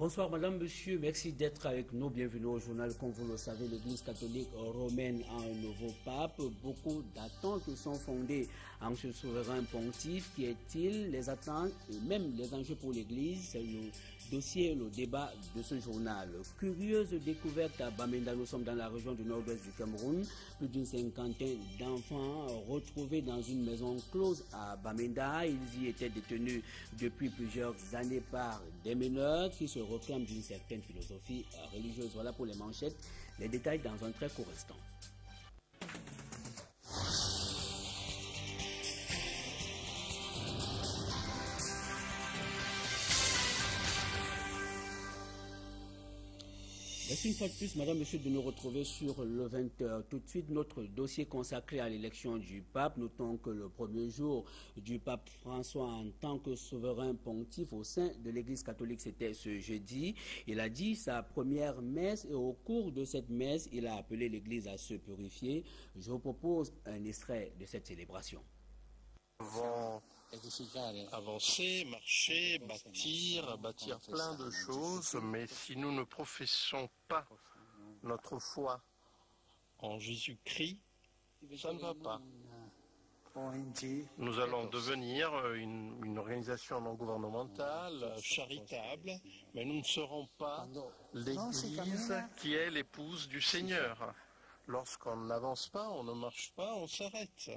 Bonsoir madame, monsieur, merci d'être avec nous. Bienvenue au journal. Comme vous le savez, l'église catholique romaine a un nouveau pape. Beaucoup d'attentes sont fondées en ce souverain pontife. Qui est-il? Les attentes et même les enjeux pour l'église, c'est le dossier, le débat de ce journal. Curieuse découverte à Bamenda, nous sommes dans la région du nord-ouest du Cameroun. Plus d'une cinquantaine d'enfants retrouvés dans une maison close à Bamenda. Ils y étaient détenus depuis plusieurs années par des meneurs qui se réclament d'une certaine philosophie religieuse. Voilà pour les manchettes. Les détails dans un très court instant. Merci une fois de plus, madame, monsieur, de nous retrouver sur le 20h. Tout de suite, notre dossier consacré à l'élection du pape. Notons que le premier jour du pape François en tant que souverain pontife au sein de l'église catholique, c'était ce jeudi. Il a dit sa première messe et au cours de cette messe, il a appelé l'église à se purifier. Je vous propose un extrait de cette célébration. Vont avancer, marcher, bâtir plein de choses, mais si nous ne professons pas notre foi en Jésus-Christ, ça ne va pas. Nous allons devenir une organisation non gouvernementale, charitable, mais nous ne serons pas l'Église qui est l'épouse du Seigneur. Lorsqu'on n'avance pas, on ne marche pas, on s'arrête.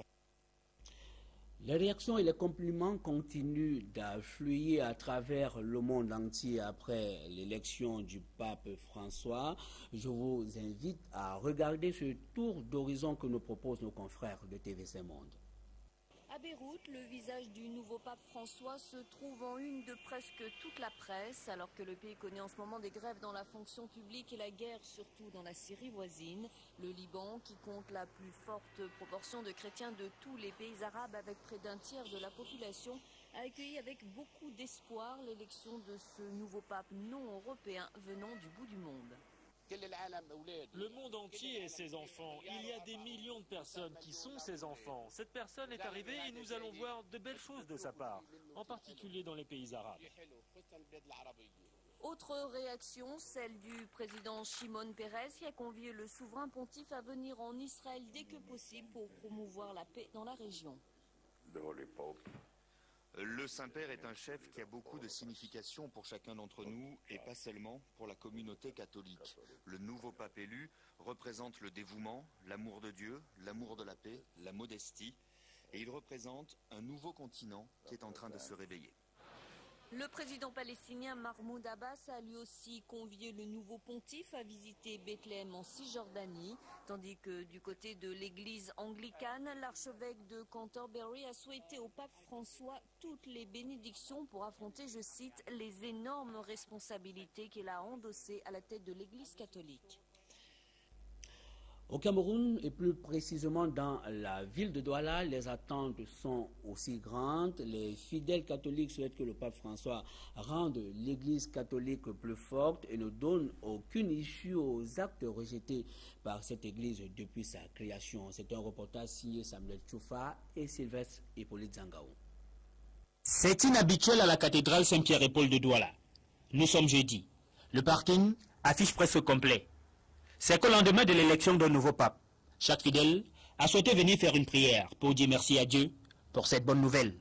Les réactions et les compliments continuent d'affluer à travers le monde entier après l'élection du pape François. Je vous invite à regarder ce tour d'horizon que nous proposent nos confrères de TVC Monde. À Beyrouth, le visage du nouveau pape François se trouve en une de presque toute la presse, alors que le pays connaît en ce moment des grèves dans la fonction publique et la guerre, surtout dans la Syrie voisine. Le Liban, qui compte la plus forte proportion de chrétiens de tous les pays arabes, avec près d'un tiers de la population, a accueilli avec beaucoup d'espoir l'élection de ce nouveau pape non européen venant du bout du monde. Le monde entier est ses enfants. Il y a des millions de personnes qui sont ses enfants. Cette personne est arrivée et nous allons voir de belles choses de sa part, en particulier dans les pays arabes. Autre réaction, celle du président Shimon Peres, qui a convié le souverain pontife à venir en Israël dès que possible pour promouvoir la paix dans la région. Le Saint-Père est un chef qui a beaucoup de signification pour chacun d'entre nous et pas seulement pour la communauté catholique. Le nouveau pape élu représente le dévouement, l'amour de Dieu, l'amour de la paix, la modestie et il représente un nouveau continent qui est en train de se réveiller. Le président palestinien Mahmoud Abbas a lui aussi convié le nouveau pontife à visiter Bethléem en Cisjordanie, tandis que du côté de l'église anglicane, l'archevêque de Canterbury a souhaité au pape François toutes les bénédictions pour affronter, je cite, les énormes responsabilités qu'il a endossées à la tête de l'église catholique. Au Cameroun, et plus précisément dans la ville de Douala, les attentes sont aussi grandes. Les fidèles catholiques souhaitent que le pape François rende l'église catholique plus forte et ne donne aucune issue aux actes rejetés par cette église depuis sa création. C'est un reportage signé Samuel Tchoufa et Sylvestre Hippolyte Zangao. C'est inhabituel à la cathédrale Saint-Pierre et Paul de Douala. Nous sommes jeudi. Le parking affiche presque complet. C'est qu'au lendemain de l'élection d'un nouveau pape, chaque fidèle a souhaité venir faire une prière pour dire merci à Dieu pour cette bonne nouvelle.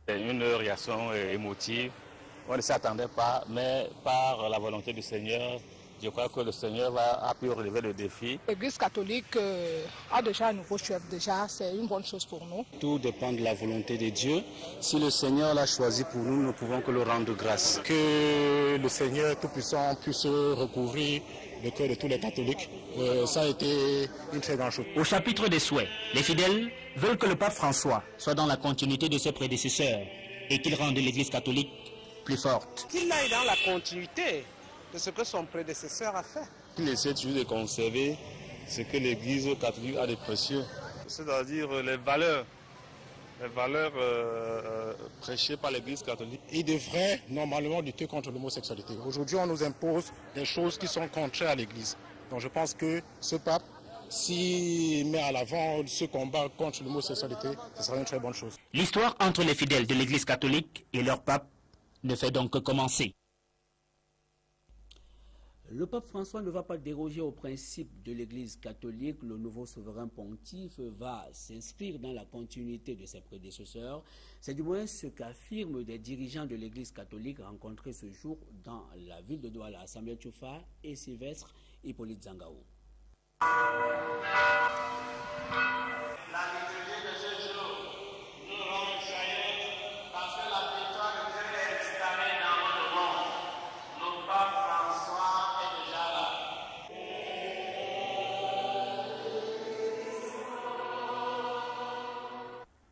C'est une réaction émotive. On ne s'attendait pas, mais par la volonté du Seigneur, je crois que le Seigneur a pu relever le défi. L'Église catholique a déjà un nouveau chef, c'est une bonne chose pour nous. Tout dépend de la volonté de Dieu. Si le Seigneur l'a choisi pour nous, nous ne pouvons que le rendre grâce. Que le Seigneur Tout-Puissant puisse recouvrir le cœur de tous les catholiques, ça a été une très grande chose. Au chapitre des souhaits, les fidèles veulent que le pape François soit dans la continuité de ses prédécesseurs et qu'il rende l'Église catholique plus forte. Qu'il aille dans la continuité de ce que son prédécesseur a fait. Il essaie toujours de conserver ce que l'Église catholique a de précieux, c'est-à-dire les valeurs prêchées par l'Église catholique. Il devrait normalement lutter contre l'homosexualité. Aujourd'hui, on nous impose des choses qui sont contraires à l'Église. Donc je pense que ce pape, s'il met à l'avant ce combat contre l'homosexualité, ce sera une très bonne chose. L'histoire entre les fidèles de l'Église catholique et leur pape ne fait donc que commencer. Le pape François ne va pas déroger au principe de l'Église catholique. Le nouveau souverain pontife va s'inscrire dans la continuité de ses prédécesseurs. C'est du moins ce qu'affirment des dirigeants de l'Église catholique rencontrés ce jour dans la ville de Douala, Samuel Tchoufa et Sylvestre Hippolyte Zangaou.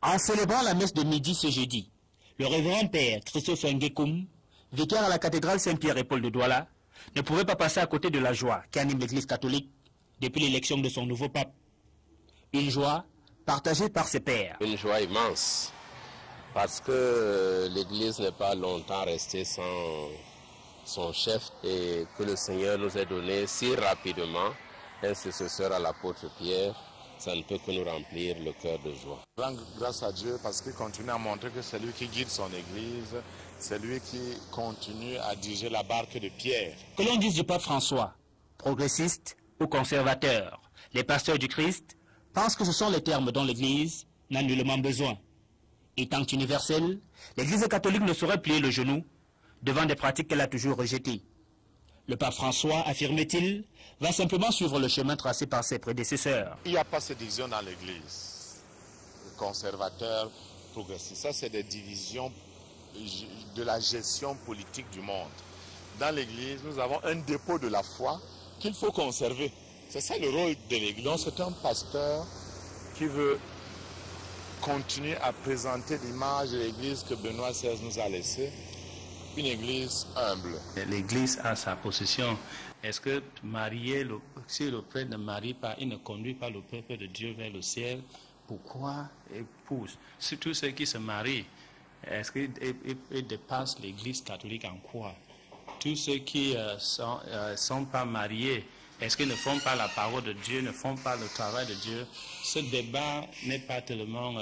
En célébrant la messe de midi ce jeudi, le révérend père Christophe Nguekoum, vicaire à la cathédrale Saint-Pierre et Paul de Douala, ne pouvait pas passer à côté de la joie qui anime l'Église catholique depuis l'élection de son nouveau pape. Une joie partagée par ses pairs. Une joie immense, parce que l'Église n'est pas longtemps restée sans son chef et que le Seigneur nous ait donné si rapidement un successeur à l'apôtre Pierre. Ça ne peut que nous remplir le cœur de joie. Rendre grâce à Dieu parce qu'il continue à montrer que c'est lui qui guide son Église, c'est lui qui continue à diriger la barque de Pierre. Que l'on dise du pape François, progressiste ou conservateur, les pasteurs du Christ pensent que ce sont les termes dont l'Église n'a nullement besoin. Étant universelle, l'Église catholique ne saurait plier le genou devant des pratiques qu'elle a toujours rejetées. Le pape François, affirme-t-il, va simplement suivre le chemin tracé par ses prédécesseurs. Il n'y a pas cette division dans l'Église. Conservateur, progressiste, ça c'est des divisions de la gestion politique du monde. Dans l'Église, nous avons un dépôt de la foi qu'il faut conserver. C'est ça le rôle de l'Église. Donc c'est un pasteur qui veut continuer à présenter l'image de l'Église que Benoît XVI nous a laissée. Une église humble. L'église a sa position. Est-ce que si le prêtre ne marie pas, il ne conduit pas le peuple de Dieu vers le ciel, pourquoi épouse? Si tous ceux qui se marient, est-ce qu'ils dépassent l'église catholique en quoi? Tous ceux qui ne sont pas mariés, est-ce qu'ils ne font pas la parole de Dieu, ne font pas le travail de Dieu? Ce débat n'est pas tellement...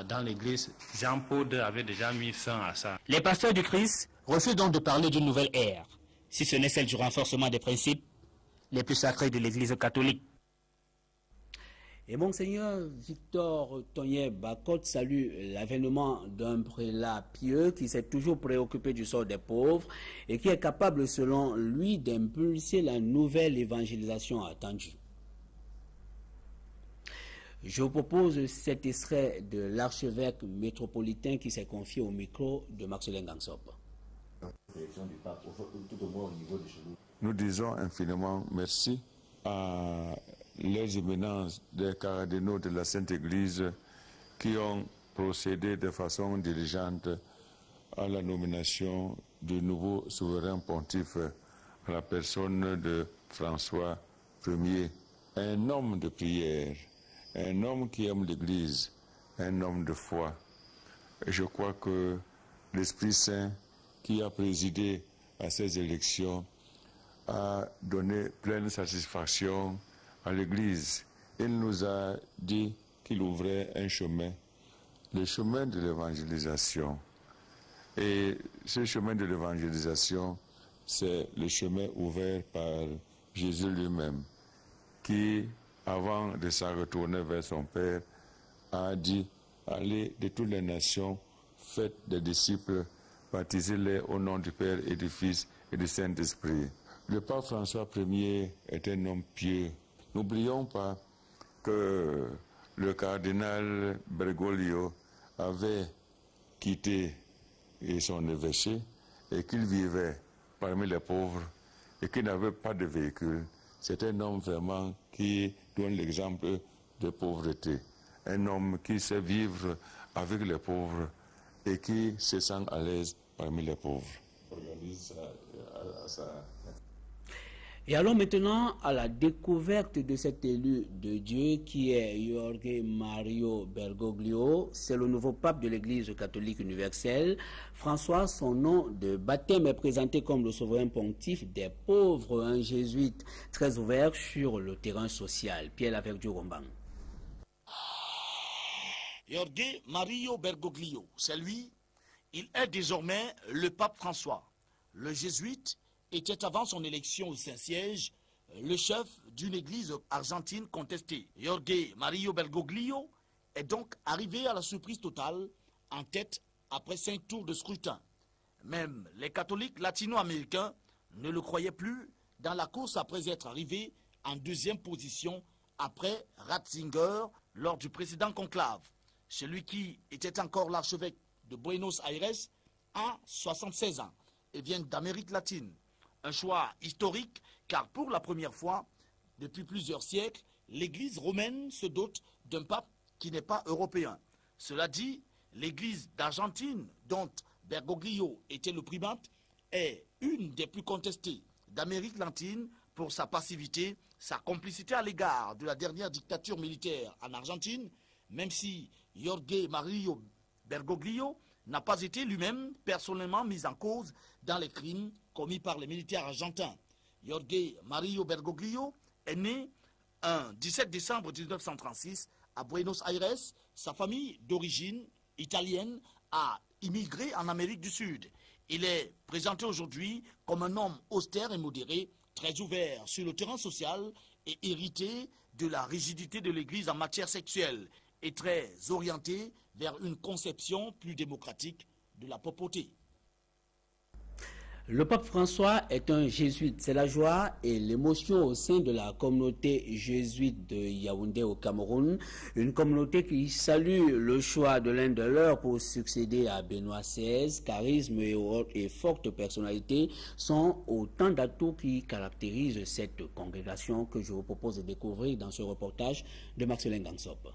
dans l'église, Jean-Paul II avait déjà mis fin à ça. Les pasteurs du Christ refusent donc de parler d'une nouvelle ère, si ce n'est celle du renforcement des principes les plus sacrés de l'Église catholique. Et Monseigneur Victor Tonye Bakot salue l'avènement d'un prélat pieux qui s'est toujours préoccupé du sort des pauvres et qui est capable, selon lui, d'impulser la nouvelle évangélisation attendue. Je vous propose cet extrait de l'archevêque métropolitain qui s'est confié au micro de Maxwell Ngangsop. Nous disons infiniment merci à les éminences des cardinaux de la Sainte Église qui ont procédé de façon diligente à la nomination du nouveau souverain pontife à la personne de François Ier, un homme de prière, un homme qui aime l'Église, un homme de foi. Et je crois que l'Esprit Saint qui a présidé à ces élections a donné pleine satisfaction à l'Église. Il nous a dit qu'il ouvrait un chemin, le chemin de l'évangélisation. Et ce chemin de l'évangélisation, c'est le chemin ouvert par Jésus lui-même, qui, avant de s'en retourner vers son Père, a dit « Allez de toutes les nations, faites des disciples, baptisez-les au nom du Père et du Fils et du Saint-Esprit. » Le pape François Ier est un homme pieux. N'oublions pas que le cardinal Bergoglio avait quitté son évêché et qu'il vivait parmi les pauvres et qu'il n'avait pas de véhicule. C'est un homme vraiment qui donne l'exemple de pauvreté. Un homme qui sait vivre avec les pauvres et qui se sent à l'aise parmi les pauvres. Et allons maintenant à la découverte de cet élu de Dieu qui est Jorge Mario Bergoglio. C'est le nouveau pape de l'Église catholique universelle. François, son nom de baptême est présenté comme le souverain pontife des pauvres, un jésuite très ouvert sur le terrain social. Pierre Laverdieu Rombang. Jorge Mario Bergoglio, c'est lui. Il est désormais le pape François. Le jésuite était avant son élection au Saint-Siège le chef d'une église argentine contestée. Jorge Mario Bergoglio est donc arrivé à la surprise totale en tête après 5 tours de scrutin. Même les catholiques latino-américains ne le croyaient plus dans la course après être arrivé en 2e position après Ratzinger lors du précédent conclave. Celui qui était encore l'archevêque de Buenos Aires a 76 ans et vient d'Amérique latine. Un choix historique car pour la première fois depuis plusieurs siècles, l'église romaine se dote d'un pape qui n'est pas européen. Cela dit, l'église d'Argentine, dont Bergoglio était le primate, est une des plus contestées d'Amérique latine pour sa passivité, sa complicité à l'égard de la dernière dictature militaire en Argentine, même si Jorge Mario Bergoglio n'a pas été lui-même personnellement mis en cause dans les crimes commis par les militaires argentins. Jorge Mario Bergoglio est né un 17 décembre 1936 à Buenos Aires. Sa famille d'origine italienne a immigré en Amérique du Sud. Il est présenté aujourd'hui comme un homme austère et modéré, très ouvert sur le terrain social et hérité de la rigidité de l'Église en matière sexuelle et très orienté vers une conception plus démocratique de la papauté. Le pape François est un jésuite. C'est la joie et l'émotion au sein de la communauté jésuite de Yaoundé au Cameroun. Une communauté qui salue le choix de l'un de leurs pour succéder à Benoît XVI. Charisme et forte personnalité sont autant d'atouts qui caractérisent cette congrégation que je vous propose de découvrir dans ce reportage de Marcelin Gansop.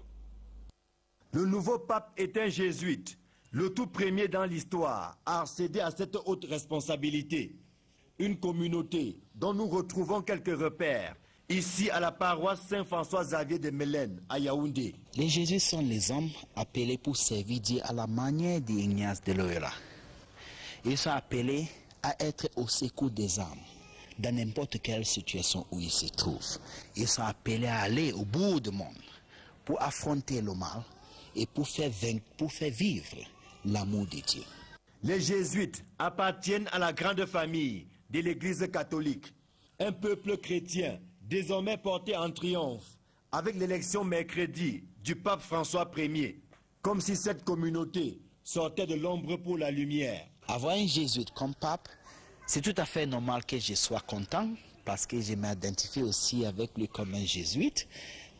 Le nouveau pape est un jésuite. Le tout premier dans l'histoire a accédé à cette haute responsabilité. Une communauté dont nous retrouvons quelques repères ici à la paroisse Saint-François-Xavier de Mélène à Yaoundé. Les jésuites sont les hommes appelés pour servir Dieu à la manière d'Ignace de Loyola. Ils sont appelés à être au secours des âmes dans n'importe quelle situation où ils se trouvent. Ils sont appelés à aller au bout du monde pour affronter le mal et pour faire vivre l'amour de Dieu. Les jésuites appartiennent à la grande famille de l'Église catholique. Un peuple chrétien désormais porté en triomphe avec l'élection mercredi du pape François Ier. Comme si cette communauté sortait de l'ombre pour la lumière. Avoir un jésuite comme pape, c'est tout à fait normal que je sois content parce que je m'identifie aussi avec lui comme un jésuite.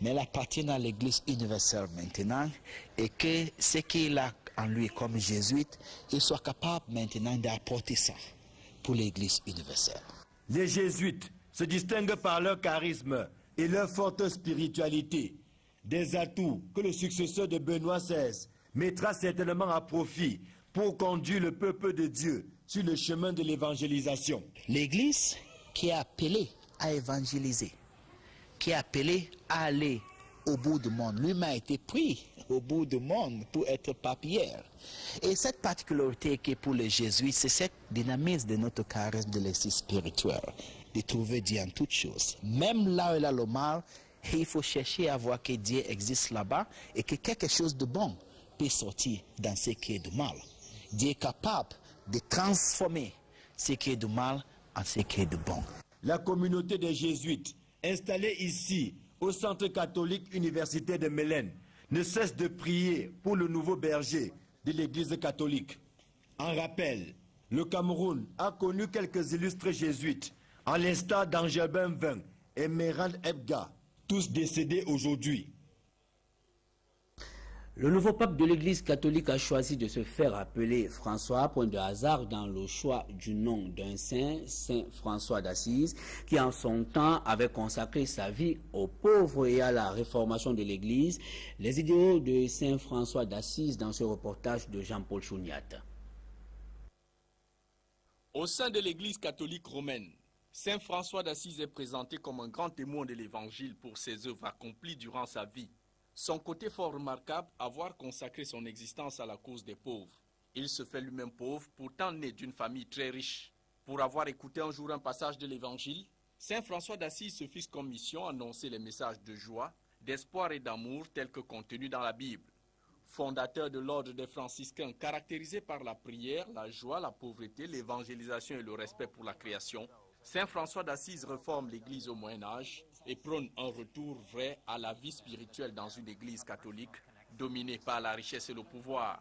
Mais il appartient à l'Église universelle maintenant et que ce qu'il a en lui comme jésuite, il soit capable maintenant d'apporter ça pour l'Église universelle. Les jésuites se distinguent par leur charisme et leur forte spiritualité, des atouts que le successeur de Benoît XVI mettra certainement à profit pour conduire le peuple de Dieu sur le chemin de l'évangélisation. L'Église qui est appelée à évangéliser, qui est appelé à aller au bout du monde. Lui-même a été pris au bout du monde pour être pape hier. Et cette particularité qui est pour les jésuites, c'est cette dynamisme de notre charisme de l'esprit spirituel, de trouver Dieu en toutes choses. Même là où il y a le mal, il faut chercher à voir que Dieu existe là-bas et que quelque chose de bon peut sortir dans ce qui est du mal. Dieu est capable de transformer ce qui est du mal en ce qui est de bon. La communauté des jésuites installée ici au centre catholique universitaire de Mélène ne cesse de prier pour le nouveau berger de l'église catholique. En rappel, le Cameroun a connu quelques illustres jésuites, en l'instar d'Angelbin Vin et Meran Ebga, tous décédés aujourd'hui. Le nouveau pape de l'Église catholique a choisi de se faire appeler François, point de hasard dans le choix du nom d'un saint, Saint François d'Assise, qui en son temps avait consacré sa vie aux pauvres et à la réformation de l'Église. Les idéaux de Saint François d'Assise dans ce reportage de Jean-Paul Chouniat. Au sein de l'Église catholique romaine, Saint François d'Assise est présenté comme un grand témoin de l'Évangile pour ses œuvres accomplies durant sa vie. Son côté fort remarquable, avoir consacré son existence à la cause des pauvres. Il se fait lui-même pauvre, pourtant né d'une famille très riche. Pour avoir écouté un jour un passage de l'Évangile, Saint François d'Assise se fixe comme mission annoncer les messages de joie, d'espoir et d'amour tels que contenus dans la Bible. Fondateur de l'ordre des franciscains caractérisé par la prière, la joie, la pauvreté, l'évangélisation et le respect pour la création, Saint François d'Assise réforme l'Église au Moyen-Âge et prône un retour vrai à la vie spirituelle dans une Église catholique dominée par la richesse et le pouvoir.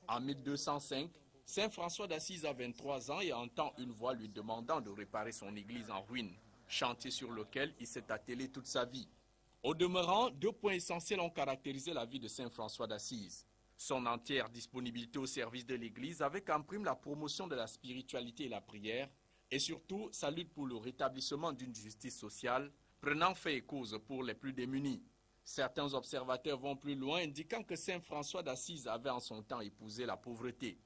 En 1205, Saint François d'Assise a 23 ans et entend une voix lui demandant de réparer son Église en ruine, chantier sur lequel il s'est attelé toute sa vie. Au demeurant, 2 points essentiels ont caractérisé la vie de Saint François d'Assise. Son entière disponibilité au service de l'Église avec en prime la promotion de la spiritualité et la prière, et surtout sa lutte pour le rétablissement d'une justice sociale, prenant fait et cause pour les plus démunis. Certains observateurs vont plus loin, indiquant que Saint François d'Assise avait en son temps épousé la pauvreté.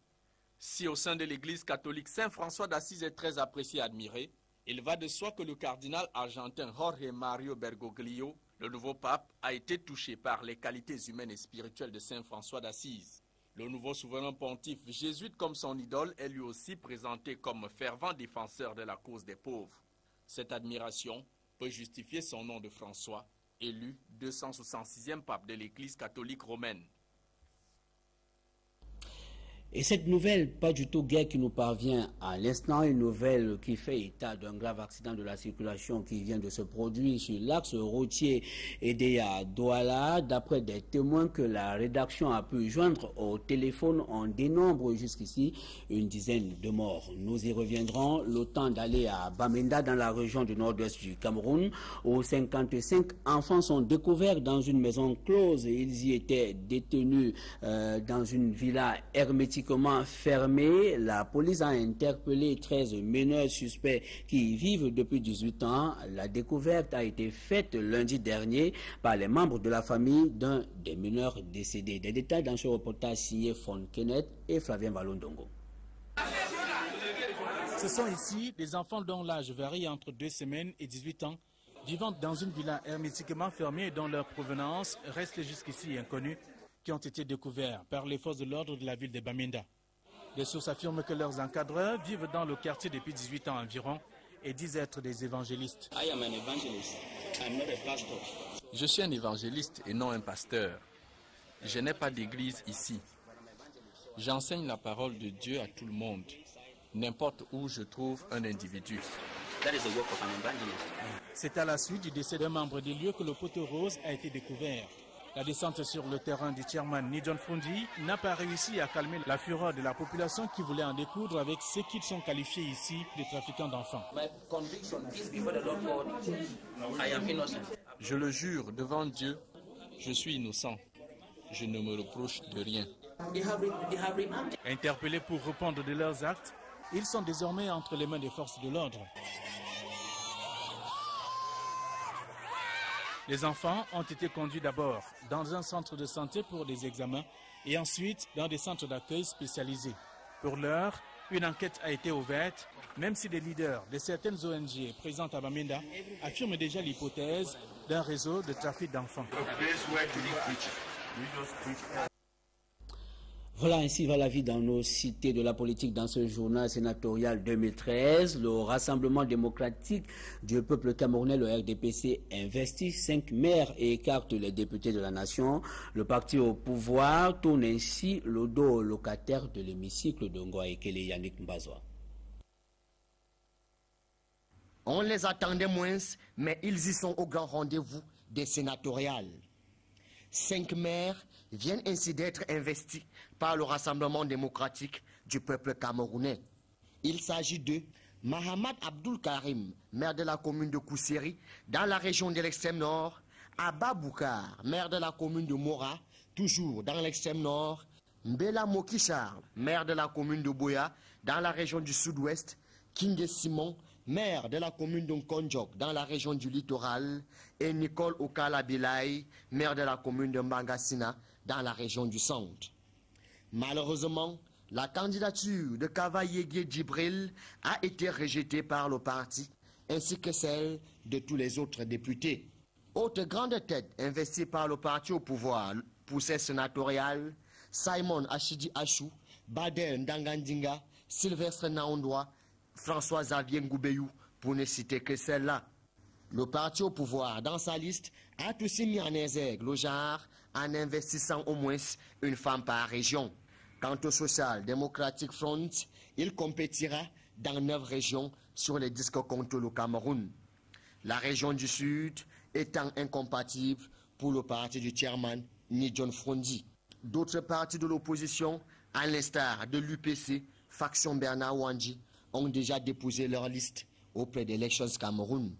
Si au sein de l'Église catholique, Saint François d'Assise est très apprécié et admiré, il va de soi que le cardinal argentin Jorge Mario Bergoglio, le nouveau pape, a été touché par les qualités humaines et spirituelles de Saint François d'Assise. Le nouveau souverain pontife, jésuite comme son idole, est lui aussi présenté comme fervent défenseur de la cause des pauvres. Cette admiration peut justifier son nom de François, élu 266e pape de l'Église catholique romaine. Et cette nouvelle, pas du tout guère qui nous parvient à l'instant, une nouvelle qui fait état d'un grave accident de la circulation qui vient de se produire sur l'axe routier Edea-Douala. D'après des témoins que la rédaction a pu joindre au téléphone, on dénombre jusqu'ici une dizaine de morts. Nous y reviendrons. Le temps d'aller à Bamenda, dans la région du nord-ouest du Cameroun, où 55 enfants sont découverts dans une maison close. Ils y étaient détenus dans une villa hermétique fermée. La police a interpellé 13 mineurs suspects qui y vivent depuis 18 ans. La découverte a été faite lundi dernier par les membres de la famille d'un des mineurs décédés. Des détails dans ce reportage signé Fon Kenneth et Flavien Valondongo. Ce sont ici des enfants dont l'âge varie entre 2 semaines et 18 ans, vivant dans une villa hermétiquement fermée et dont leur provenance reste jusqu'ici inconnue, qui ont été découverts par les forces de l'ordre de la ville de Bamenda. Les sources affirment que leurs encadreurs vivent dans le quartier depuis 18 ans environ et disent être des évangélistes. Je suis un évangéliste et non un pasteur. Je n'ai pas d'église ici. J'enseigne la parole de Dieu à tout le monde, n'importe où je trouve un individu. C'est à la suite du décès d'un membre des lieux que le poteau rose a été découvert. La descente sur le terrain du chairman Nidjon Fundi n'a pas réussi à calmer la fureur de la population qui voulait en découdre avec ceux qui sont qualifiés ici de trafiquants d'enfants. Je le jure devant Dieu, je suis innocent. Je ne me reproche de rien. Interpellés pour répondre de leurs actes, ils sont désormais entre les mains des forces de l'ordre. Les enfants ont été conduits d'abord dans un centre de santé pour des examens et ensuite dans des centres d'accueil spécialisés. Pour l'heure, une enquête a été ouverte, même si des leaders de certaines ONG présentes à Bamenda affirment déjà l'hypothèse d'un réseau de trafic d'enfants. Voilà, ainsi va la vie dans nos cités de la politique dans ce journal sénatorial 2013. Le Rassemblement démocratique du peuple camerounais, le RDPC, investit 5 maires et écarte les députés de la nation. Le parti au pouvoir tourne ainsi le dos aux locataires de l'hémicycle de Ngoaekele, Yannick Mbazoa. On les attendait moins, mais ils y sont au grand rendez-vous des sénatoriales. 5 maires viennent ainsi d'être investis par le Rassemblement démocratique du peuple camerounais. Il s'agit de Mahamad Abdul Karim, maire de la commune de Kousseri, dans la région de l'extrême nord, Abba Boukar, maire de la commune de Mora, toujours dans l'extrême nord, Mbela Moki Charles, maire de la commune de Boya, dans la région du sud-ouest, King Simon, maire de la commune de Nkondjok, dans la région du littoral, et Nicole Okala Bilay, maire de la commune de Mbangassina, dans la région du centre. Malheureusement, la candidature de Kavayegue Djibril a été rejetée par le parti, ainsi que celle de tous les autres députés. Autre grande tête investie par le parti au pouvoir pour ces sénatoriales, Simon Achidi Achou, Bader Ndangandinga, Sylvestre Naondoa, François Xavier Ngoubeyou, pour ne citer que celle-là. Le parti au pouvoir, dans sa liste, a aussi mis en exergue le genre en investissant au moins une femme par région. Quant au Social Democratic Front, il compétira dans 9 régions, sur les disques contrôles au Cameroun. La région du Sud étant incompatible pour le parti du chairman Ni John Frondi. D'autres partis de l'opposition, à l'instar de l'UPC, faction Bernard Wandji, ont déjà déposé leur liste auprès d'Elections Cameroun.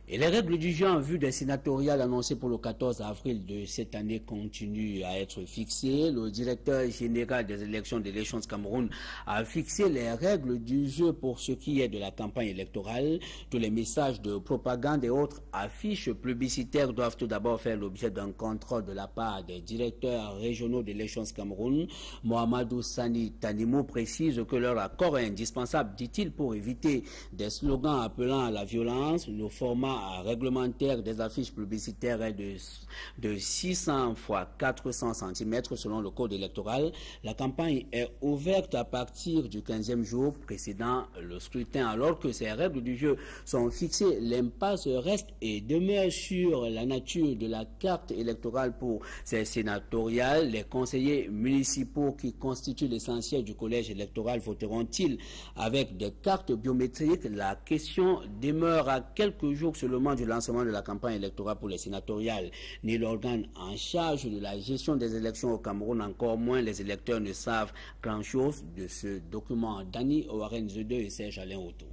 Et les règles du jeu en vue des sénatoriales annoncées pour le 14 avril de cette année continuent à être fixées. Le directeur général des élections d'Elections Cameroun a fixé les règles du jeu pour ce qui est de la campagne électorale. Tous les messages de propagande et autres affiches publicitaires doivent tout d'abord faire l'objet d'un contrôle de la part des directeurs régionaux d'Elections Cameroun. Mohamedou Sani Tanimou précise que leur accord est indispensable, dit-il, pour éviter des slogans appelant à la violence. Le format réglementaire des affiches publicitaires est de 600 x 400 cm selon le code électoral. La campagne est ouverte à partir du 15e jour précédant le scrutin. Alors que ces règles du jeu sont fixées, l'impasse reste et demeure sur la nature de la carte électorale pour ces sénatoriales. Les conseillers municipaux qui constituent l'essentiel du collège électoral voteront-ils avec des cartes biométriques? La question demeure à quelques jours seulement du lancement de la campagne électorale pour les sénatoriales. Ni l'organe en charge de la gestion des élections au Cameroun, encore moins les électeurs ne savent grand-chose de ce document. Dani Owarren Zede et Serge Alain Otto.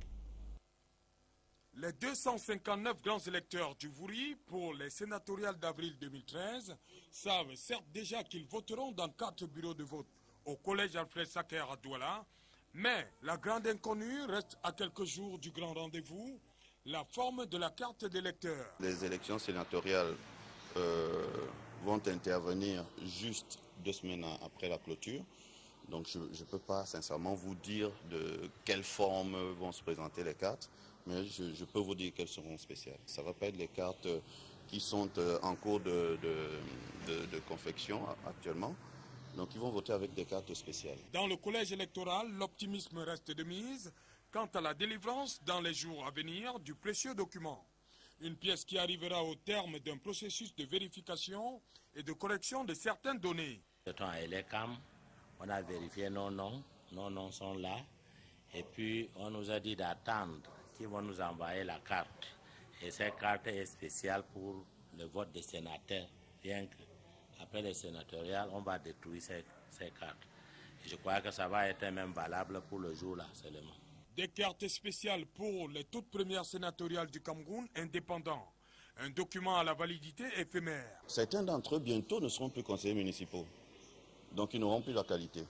Les 259 grands électeurs du Vouri pour les sénatoriales d'avril 2013 savent certes déjà qu'ils voteront dans 4 bureaux de vote au collège Alfred Sacker à Douala, mais la grande inconnue reste à quelques jours du grand rendez-vous, la forme de la carte d'électeur. Les élections sénatoriales vont intervenir juste 2 semaines après la clôture. Donc je ne peux pas sincèrement vous dire de quelle forme vont se présenter les cartes, mais je peux vous dire qu'elles seront spéciales. Ça ne va pas être les cartes qui sont en cours de confection actuellement. Donc ils vont voter avec des cartes spéciales. Dans le collège électoral, l'optimisme reste de mise quant à la délivrance dans les jours à venir du précieux document. Une pièce qui arrivera au terme d'un processus de vérification et de correction de certaines données. On a vérifié nos noms sont là, et puis on nous a dit d'attendre qu'ils vont nous envoyer la carte. Et cette carte est spéciale pour le vote des sénateurs, bien qu'après les sénatoriales, on va détruire ces cartes. Et je crois que ça va être même valable pour le jour là seulement. Des cartes spéciales pour les toutes premières sénatoriales du Cameroun indépendant. Un document à la validité éphémère. Certains d'entre eux bientôt ne seront plus conseillers municipaux. Donc ils n'auront plus la qualité.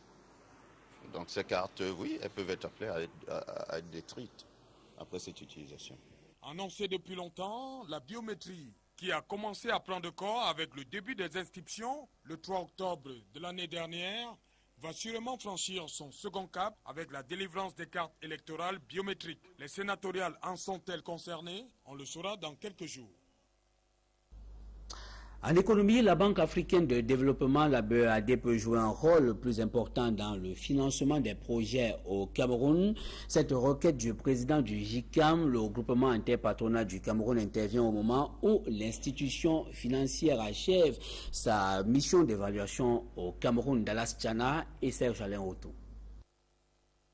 Donc ces cartes, oui, elles peuvent être appelées à être détruites après cette utilisation. Annoncé depuis longtemps, la biométrie qui a commencé à prendre corps avec le début des inscriptions le 3 octobre de l'année dernière, va sûrement franchir son second cap avec la délivrance des cartes électorales biométriques. Les sénatoriales en sont-elles concernées? On le saura dans quelques jours. En économie, la Banque africaine de développement, la BEAD, peut jouer un rôle plus important dans le financement des projets au Cameroun. Cette requête du président du JICAM, le groupement interpatronal du Cameroun, intervient au moment où l'institution financière achève sa mission d'évaluation au Cameroun. Dallas Tchana et Serge Alain Otto.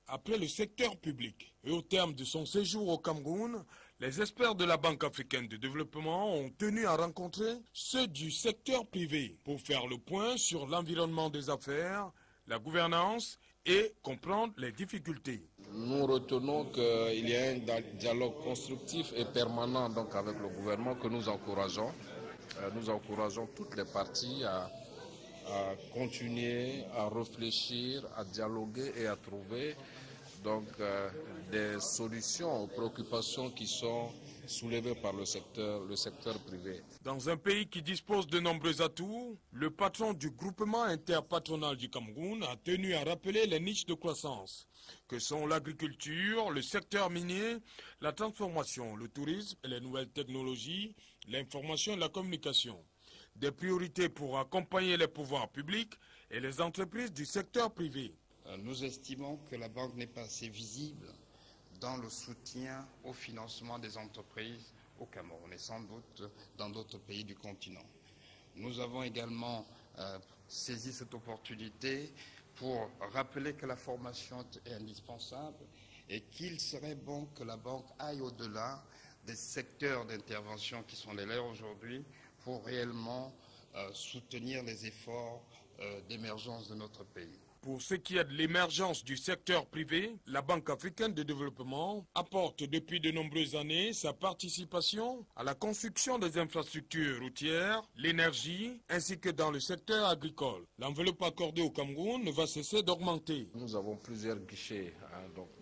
Après le secteur public et au terme de son séjour au Cameroun, les experts de la Banque africaine de développement ont tenu à rencontrer ceux du secteur privé pour faire le point sur l'environnement des affaires, la gouvernance et comprendre les difficultés. Nous retenons qu'il y a un dialogue constructif et permanent donc, avec le gouvernement que nous encourageons. Nous encourageons toutes les parties à continuer à réfléchir, à dialoguer et à trouver donc des solutions aux préoccupations qui sont soulevées par le secteur privé. Dans un pays qui dispose de nombreux atouts, le patron du groupement interpatronal du Cameroun a tenu à rappeler les niches de croissance, que sont l'agriculture, le secteur minier, la transformation, le tourisme et les nouvelles technologies, l'information et la communication. Des priorités pour accompagner les pouvoirs publics et les entreprises du secteur privé. Nous estimons que la banque n'est pas assez visible dans le soutien au financement des entreprises au Cameroun et sans doute dans d'autres pays du continent. Nous avons également saisi cette opportunité pour rappeler que la formation est indispensable et qu'il serait bon que la banque aille au-delà des secteurs d'intervention qui sont les leurs aujourd'hui pour réellement soutenir les efforts d'émergence de notre pays. Pour ce qui est de l'émergence du secteur privé, la Banque africaine de développement apporte depuis de nombreuses années sa participation à la construction des infrastructures routières, l'énergie, ainsi que dans le secteur agricole. L'enveloppe accordée au Cameroun ne va cesser d'augmenter. Nous avons plusieurs guichets,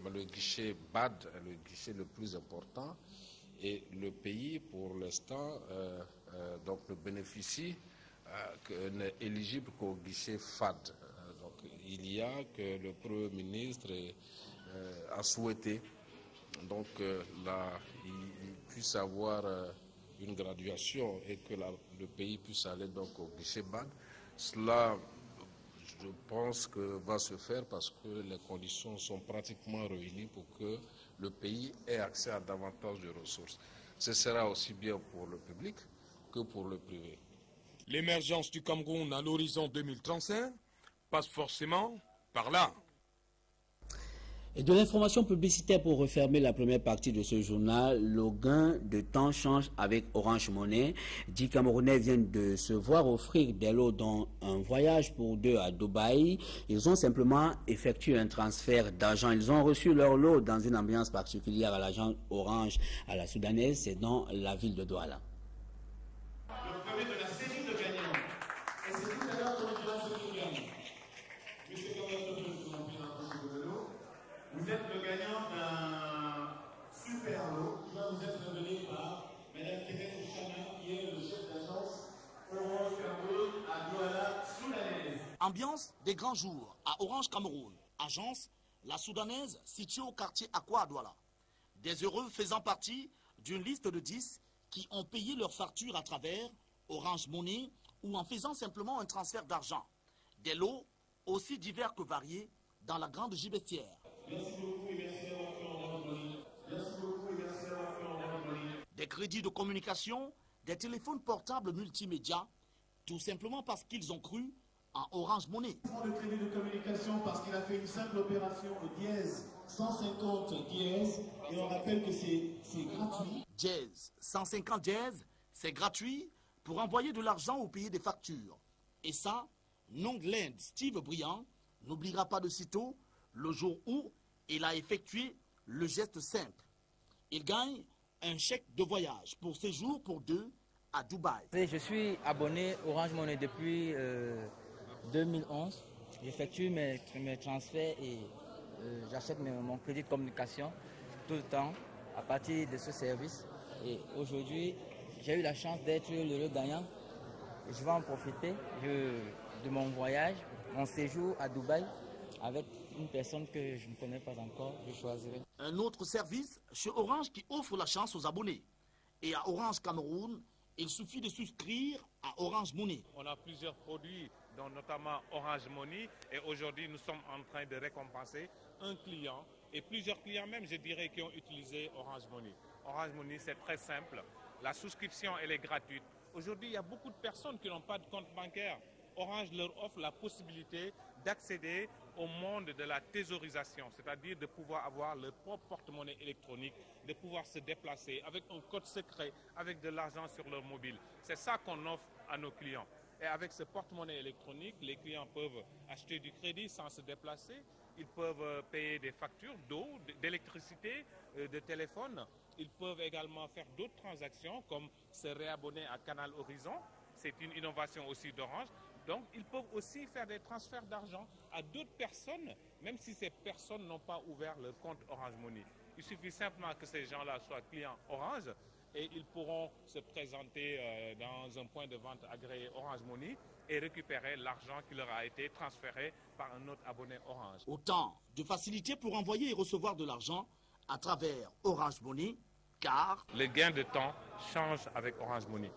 mais le guichet BAD est le guichet le plus important et le pays, pour l'instant, ne bénéficie, n'est éligible qu'au guichet FAD. Il y a que le Premier ministre a souhaité il puisse avoir une graduation et que le pays puisse aller donc au guichet BAD. Cela, je pense que va se faire parce que les conditions sont pratiquement réunies pour que le pays ait accès à davantage de ressources. Ce sera aussi bien pour le public que pour le privé. L'émergence du Cameroun à l'horizon 2035 passe forcément par là. Et de l'information publicitaire pour refermer la première partie de ce journal, le gain de temps change avec Orange Money. 10 Camerounais viennent de se voir offrir des lots dans un voyage pour 2 à Dubaï. Ils ont simplement effectué un transfert d'argent. Ils ont reçu leur lot dans une ambiance particulière à l'agence Orange à la Soudanaise, c'est dans la ville de Douala. Le premier de la série de gagnants. Et c'est tout à l'heure qu'on dira ce qui gagne. Monsieur vous êtes le gagnant d'un super lot qui va vous être donné par Mme Thérèse Chana, qui est le chef d'agence Orange Cameroun à Douala, Soudanaise. Ambiance des grands jours à Orange Cameroun, agence la Soudanaise située au quartier Aqua à Douala. Des heureux faisant partie d'une liste de 10 qui ont payé leur facture à travers Orange Money ou en faisant simplement un transfert d'argent. Des lots aussi divers que variés dans la grande gibetière. Merci beaucoup et merci d'avoir fait Orange Money. Merci beaucoup et merci d'avoir fait Orange Money. Des crédits de communication, des téléphones portables multimédia, tout simplement parce qu'ils ont cru en Orange Money. De crédit de communication parce qu'il a fait une simple opération au dièse 150 dièse et on rappelle que c'est gratuit. Dièse 150 dièse, c'est gratuit pour envoyer de l'argent ou payer des factures. Et ça, Nongland Steve Briand n'oubliera pas de sitôt le jour où il a effectué le geste simple. Il gagne un chèque de voyage pour séjour pour 2 à Dubaï. Je suis abonné Orange Money depuis 2011. J'effectue mes transferts et j'achète mon crédit de communication tout le temps à partir de ce service. Et aujourd'hui, j'ai eu la chance d'être le gagnant. Je vais en profiter de mon voyage, mon séjour à Dubaï avec une personne que je ne connais pas encore, je choisirai. Un autre service chez Orange qui offre la chance aux abonnés. Et à Orange Cameroun, il suffit de souscrire à Orange Money. On a plusieurs produits, dont notamment Orange Money. Et aujourd'hui, nous sommes en train de récompenser un client et plusieurs clients même, je dirais, qui ont utilisé Orange Money. Orange Money, c'est très simple. La souscription, elle est gratuite. Aujourd'hui, il y a beaucoup de personnes qui n'ont pas de compte bancaire. Orange leur offre la possibilité d'accéder au monde de la thésaurisation, c'est-à-dire de pouvoir avoir leur propre porte-monnaie électronique, de pouvoir se déplacer avec un code secret, avec de l'argent sur leur mobile. C'est ça qu'on offre à nos clients. Et avec ce porte-monnaie électronique, les clients peuvent acheter du crédit sans se déplacer, ils peuvent payer des factures d'eau, d'électricité, de téléphone. Ils peuvent également faire d'autres transactions comme se réabonner à Canal Horizon. C'est une innovation aussi d'Orange. Donc, ils peuvent aussi faire des transferts d'argent à d'autres personnes, même si ces personnes n'ont pas ouvert leur compte Orange Money. Il suffit simplement que ces gens-là soient clients Orange et ils pourront se présenter dans un point de vente agréé Orange Money et récupérer l'argent qui leur a été transféré par un autre abonné Orange. Autant de facilité pour envoyer et recevoir de l'argent à travers Orange Money, car le gain de temps change avec Orange Money.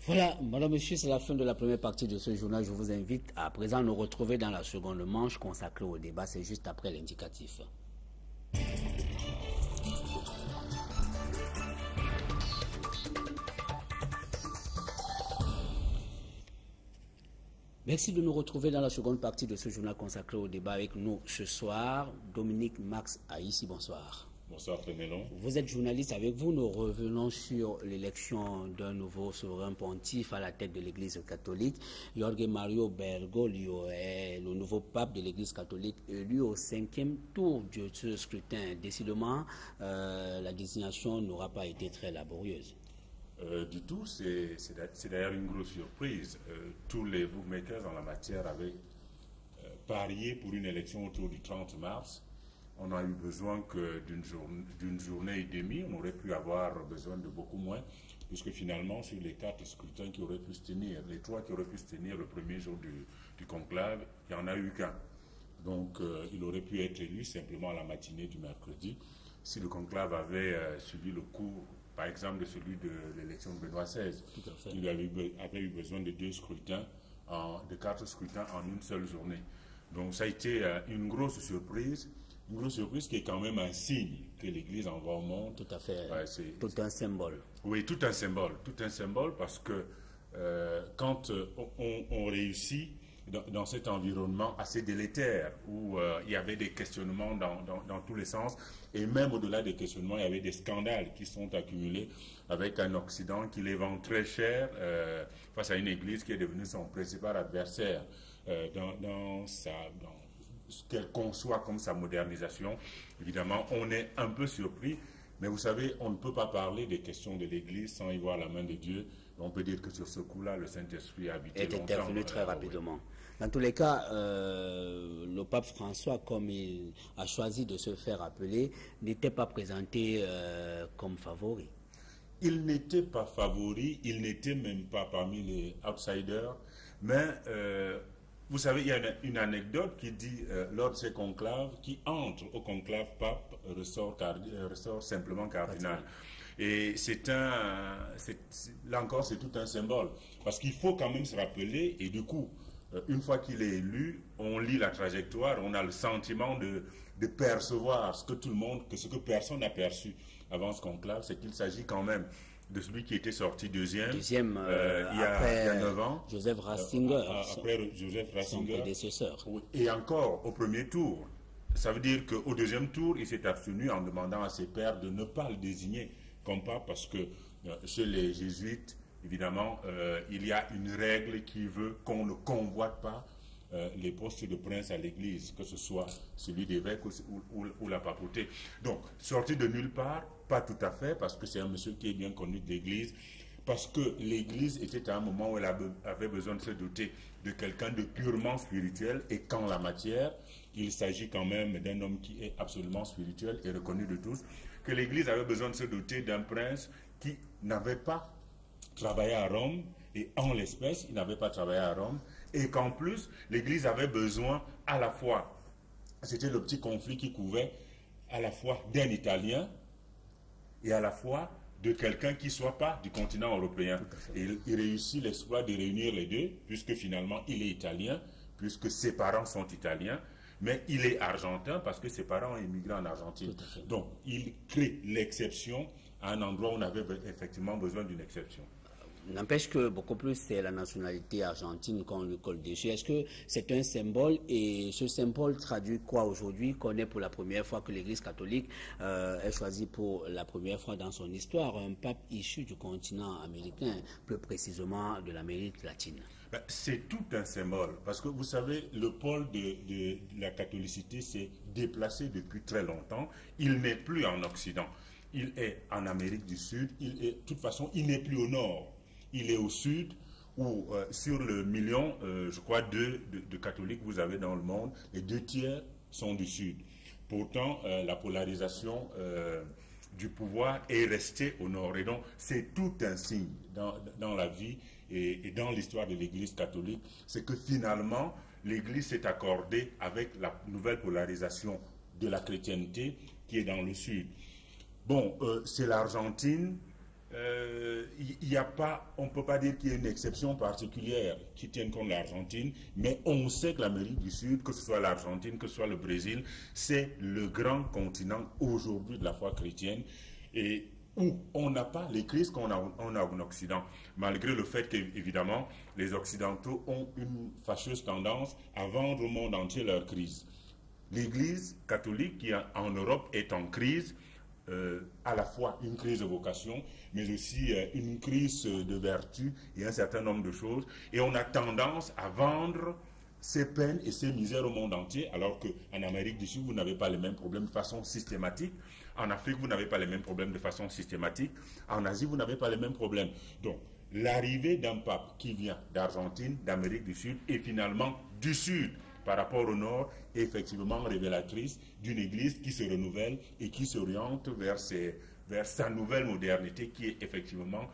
Voilà, madame, monsieur, c'est la fin de la première partie de ce journal. Je vous invite à présent nous retrouver dans la seconde manche consacrée au débat. C'est juste après l'indicatif. Merci de nous retrouver dans la seconde partie de ce journal consacré au débat avec nous ce soir. Dominique Max Aïssi, bonsoir. Bonsoir Fénélon. Vous êtes journaliste, avec vous nous revenons sur l'élection d'un nouveau souverain pontife à la tête de l'Église catholique. Jorge Mario Bergoglio est le nouveau pape de l'Église catholique élu au 5e tour de ce scrutin. Décidément, la désignation n'aura pas été très laborieuse. Du tout, c'est d'ailleurs une grosse surprise. Tous les bookmakers en la matière avaient parié pour une élection autour du 30 mars. On a eu besoin que d'une journée et demie, on aurait pu avoir besoin de beaucoup moins, puisque finalement, sur les 4 scrutins qui auraient pu se tenir, les 3 qui auraient pu se tenir le premier jour du conclave, il n'y en a eu qu'un. Donc, il aurait pu être élu simplement à la matinée du mercredi, si le conclave avait suivi le cours, par exemple, de celui de l'élection de Benoît XVI. Il avait eu besoin de 2 scrutins, de 4 scrutins en une seule journée. Donc, ça a été une grosse surprise. Une grosse surprise qui est quand même un signe que l'Église envoie au monde. Tout à fait, tout un symbole. Oui, tout un symbole parce que quand on réussit dans cet environnement assez délétère où il y avait des questionnements dans tous les sens et même au-delà des questionnements, il y avait des scandales qui sont accumulés avec un Occident qui les vend très cher face à une Église qui est devenue son principal adversaire dans ce qu'elle conçoit comme sa modernisation. Évidemment, on est un peu surpris, mais vous savez, on ne peut pas parler des questions de l'Église sans y voir la main de Dieu. On peut dire que sur ce coup-là, le Saint-Esprit a habité longtemps. Est intervenu très rapidement. Oui. Dans tous les cas, le pape François, comme il a choisi de se faire appeler, n'était pas présenté comme favori. Il n'était pas favori, il n'était même pas parmi les outsiders, mais... vous savez, il y a une anecdote qui dit, lors de ces conclaves, qui entre au conclave pape ressort simplement cardinal. Et là encore, c'est tout un symbole. Parce qu'il faut quand même se rappeler, et du coup, une fois qu'il est élu, on lit la trajectoire, on a le sentiment de percevoir ce que personne n'a perçu avant ce conclave, c'est qu'il s'agit quand même de celui qui était sorti deuxième il y a 9 ans. Joseph Ratzinger, après Joseph Ratzinger, son prédécesseur. Et encore au premier tour. Ça veut dire qu'au deuxième tour, il s'est abstenu en demandant à ses pairs de ne pas le désigner comme pape parce que chez les jésuites, évidemment, il y a une règle qui veut qu'on ne convoite pas les postes de prince à l'église, que ce soit celui d'évêque ou la papauté. Donc, sorti de nulle part, pas tout à fait, parce que c'est un monsieur qui est bien connu de l'église, parce que l'église était à un moment où elle avait besoin de se doter de quelqu'un de purement spirituel, et qu'en la matière, il s'agit quand même d'un homme qui est absolument spirituel et reconnu de tous, que l'église avait besoin de se doter d'un prince qui n'avait pas travaillé à Rome, et en l'espèce, il n'avait pas travaillé à Rome, et qu'en plus, l'Église avait besoin à la fois, c'était le petit conflit qui couvait, à la fois d'un Italien et à la fois de quelqu'un qui ne soit pas du continent européen. Et il réussit l'exploit de réunir les deux, puisque finalement il est italien, puisque ses parents sont italiens, mais il est argentin parce que ses parents ont immigré en Argentine. Donc il crée l'exception à un endroit où on avait effectivement besoin d'une exception. N'empêche que beaucoup plus c'est la nationalité argentine qu'on lui colle dessus. Est-ce que c'est un symbole et ce symbole traduit quoi aujourd'hui qu'on est pour la première fois que l'Église catholique est choisie pour la première fois dans son histoire un pape issu du continent américain, plus précisément de l'Amérique latine? C'est tout un symbole parce que vous savez, le pôle de la catholicité s'est déplacé depuis très longtemps. Il n'est plus en Occident, il est en Amérique du Sud. De toute façon, il n'est plus au nord. Il est au sud, où sur le million, je crois, de catholiques vous avez dans le monde, les 2 tiers sont du sud. Pourtant, la polarisation du pouvoir est restée au nord. Et donc, c'est tout un signe dans la vie et dans l'histoire de l'Église catholique. C'est que finalement, l'Église s'est accordée avec la nouvelle polarisation de la chrétienté qui est dans le sud. Bon, c'est l'Argentine. On ne peut pas dire qu'il y ait une exception particulière qui tienne compte de l'Argentine, mais on sait que l'Amérique du Sud, que ce soit l'Argentine, que ce soit le Brésil, c'est le grand continent aujourd'hui de la foi chrétienne. Et où on n'a pas les crises qu'on a en Occident, malgré le fait qu'évidemment, les Occidentaux ont une fâcheuse tendance à vendre au monde entier leurs crises. L'Église catholique qui en Europe est en crise, à la fois une crise de vocation, mais aussi une crise de vertu et un certain nombre de choses. Et on a tendance à vendre ces peines et ces misères au monde entier, alors qu'en Amérique du Sud, vous n'avez pas les mêmes problèmes de façon systématique. En Afrique, vous n'avez pas les mêmes problèmes de façon systématique. En Asie, vous n'avez pas les mêmes problèmes. Donc, l'arrivée d'un pape qui vient d'Argentine, d'Amérique du Sud et finalement du Sud par rapport au Nord est effectivement révélatrice d'une Église qui se renouvelle et qui s'oriente vers sa nouvelle modernité qui est effectivement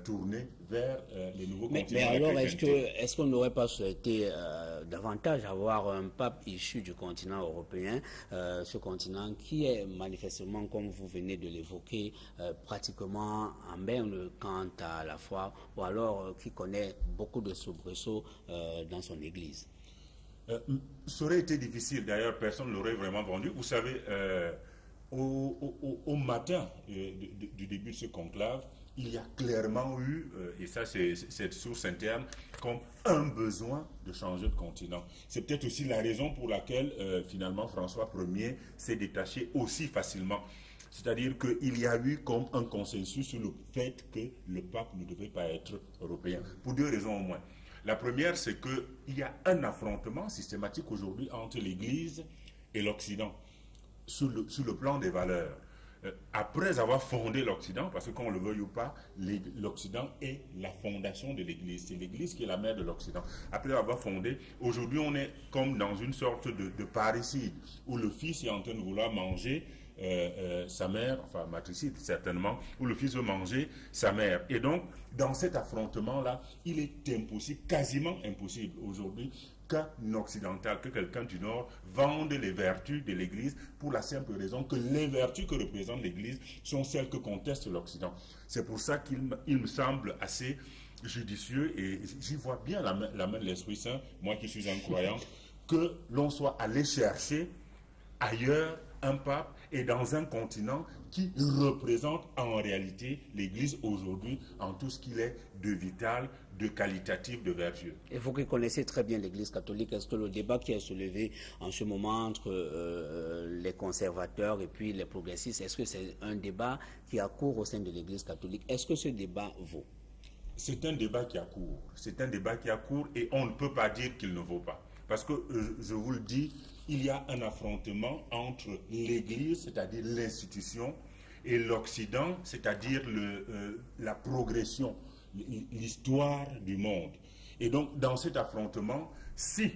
tournée vers les nouveaux continents. Mais alors, est-ce qu'on n'aurait pas souhaité davantage avoir un pape issu du continent européen, ce continent qui est manifestement, comme vous venez de l'évoquer, pratiquement en berne quant à la foi, ou alors qui connaît beaucoup de soubresauts dans son Église? Ça aurait été difficile, d'ailleurs personne ne l'aurait vraiment vendu. Vous savez, au matin du début de ce conclave, il y a clairement eu, et ça c'est cette source interne, comme un besoin de changer de continent. C'est peut-être aussi la raison pour laquelle finalement François Ier s'est détaché aussi facilement. C'est-à-dire qu'il y a eu comme un consensus sur le fait que le pape ne devait pas être européen, pour deux raisons au moins. La première, c'est qu'il y a un affrontement systématique aujourd'hui entre l'Église et l'Occident, sur le plan des valeurs. Après avoir fondé l'Occident, parce que qu'on le veuille ou pas, l'Occident est la fondation de l'Église. C'est l'Église qui est la mère de l'Occident. Après avoir fondé, aujourd'hui on est comme dans une sorte de parricide, où le fils est en train de vouloir manger sa mère, enfin matricide certainement, où le fils veut manger sa mère. Et donc, dans cet affrontement-là, il est impossible, quasiment impossible aujourd'hui, qu'un occidental, que quelqu'un du Nord vende les vertus de l'Église pour la simple raison que les vertus que représente l'Église sont celles que conteste l'Occident. C'est pour ça qu'il me semble assez judicieux, et j'y vois bien la main de l'Esprit Saint, moi qui suis un croyant, que l'on soit allé chercher ailleurs un pape et dans un continent qui représente en réalité l'Église aujourd'hui en tout ce qu'il est de vital, de qualitatif, de vertueux. Et vous qui connaissez très bien l'Église catholique, est-ce que le débat qui est soulevé en ce moment entre les conservateurs et puis les progressistes, est-ce que c'est un débat qui a cours au sein de l'Église catholique? Est-ce que ce débat vaut? C'est un débat qui a cours. C'est un débat qui a cours et on ne peut pas dire qu'il ne vaut pas. Parce que, je vous le dis, il y a un affrontement entre l'Église, c'est-à-dire l'institution, et l'Occident, c'est-à-dire la progression, l'histoire du monde. Et donc, dans cet affrontement, si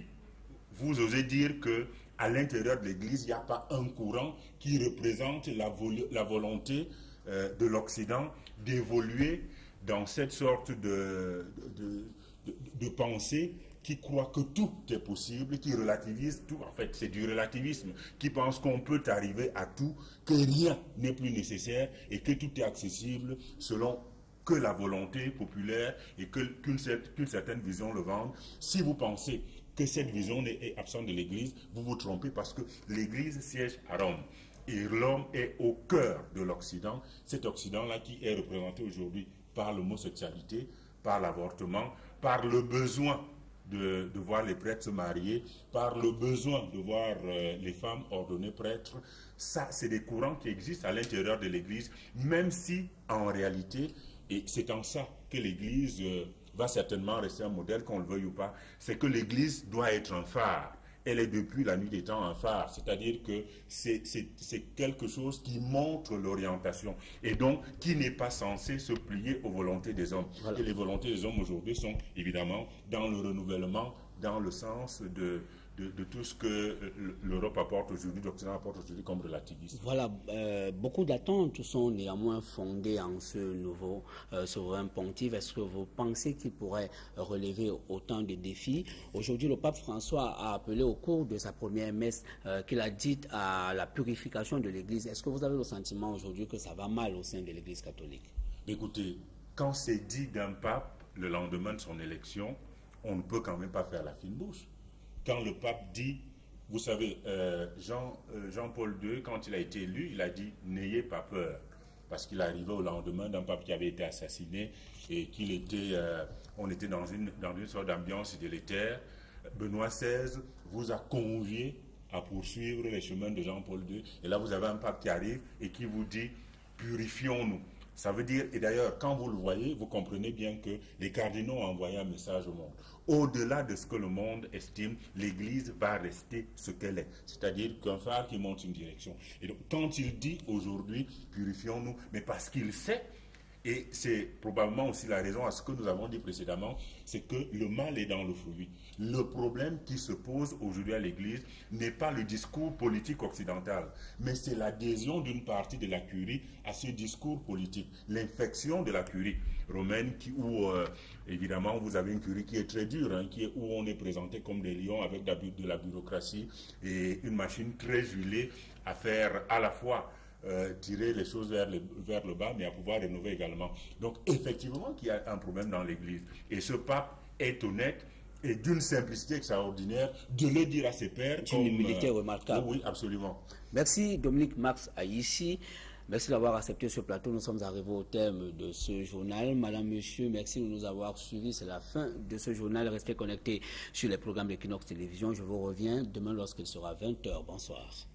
vous osez dire qu'à l'intérieur de l'Église, il n'y a pas un courant qui représente la volonté de l'Occident d'évoluer dans cette sorte de pensée qui croit que tout est possible, qui relativise tout. En fait, c'est du relativisme, qui pense qu'on peut arriver à tout, que rien n'est plus nécessaire et que tout est accessible selon que la volonté populaire et qu'une certaine vision le vende. Si vous pensez que cette vision est absente de l'Église, vous vous trompez, parce que l'Église siège à Rome. Et l'homme est au cœur de l'Occident, cet Occident-là qui est représenté aujourd'hui par l'homosexualité, par l'avortement, par le besoin de voir les prêtres se marier, par le besoin de voir les femmes ordonnées prêtres. Ça, c'est des courants qui existent à l'intérieur de l'Église, même si, en réalité, et c'est en ça que l'Église va certainement rester un modèle, qu'on le veuille ou pas, c'est que l'Église doit être un phare. Elle est depuis la nuit des temps un phare, c'est-à-dire que c'est quelque chose qui montre l'orientation et donc qui n'est pas censé se plier aux volontés des hommes. Voilà. Et les volontés des hommes aujourd'hui sont évidemment dans le renouvellement, dans le sens de tout ce que l'Europe apporte aujourd'hui, l'Occident apporte aujourd'hui comme relativisme. Voilà, beaucoup d'attentes sont néanmoins fondées en ce nouveau souverain pontife. Est-ce que vous pensez qu'il pourrait relever autant de défis? Aujourd'hui, le pape François a appelé au cours de sa première messe qu'il a dite à la purification de l'Église. Est-ce que vous avez le sentiment aujourd'hui que ça va mal au sein de l'Église catholique? Écoutez, quand c'est dit d'un pape le lendemain de son élection, on ne peut quand même pas faire la fine bouche. Quand le pape dit, vous savez, Jean-Paul II, quand il a été élu, il a dit « n'ayez pas peur ». parce qu'il arrivait au lendemain d'un pape qui avait été assassiné et qu'il était, on était dans une sorte d'ambiance délétère. Benoît XVI vous a convié à poursuivre les chemins de Jean-Paul II. Et là, vous avez un pape qui arrive et qui vous dit « purifions-nous ». Ça veut dire, et d'ailleurs, quand vous le voyez, vous comprenez bien que les cardinaux ont envoyé un message au monde. Au-delà de ce que le monde estime, l'Église va rester ce qu'elle est. C'est-à-dire qu'un phare qui montre une direction. Et donc, quand il dit aujourd'hui, purifions-nous, mais parce qu'il sait, et c'est probablement aussi la raison à ce que nous avons dit précédemment, c'est que le mal est dans le fruit. Le problème qui se pose aujourd'hui à l'Église n'est pas le discours politique occidental, mais c'est l'adhésion d'une partie de la curie à ce discours politique, l'infection de la curie romaine, où évidemment vous avez une curie qui est très dure, hein, où on est présenté comme des lions avec de la bureaucratie et une machine très huilée à faire à la fois tirer les choses vers le bas, mais à pouvoir rénover également. Donc, effectivement, qu'il y a un problème dans l'Église. Et ce pape est honnête et d'une simplicité extraordinaire de le dire à ses pairs. C'est une humilité remarquable. Oui, absolument. Merci Dominique Max Aïssi. Merci d'avoir accepté ce plateau. Nous sommes arrivés au terme de ce journal. Madame, Monsieur, merci de nous avoir suivis. C'est la fin de ce journal. Restez connectés sur les programmes d'Equinox Télévision. Je vous reviens demain lorsqu'il sera 20h. Bonsoir.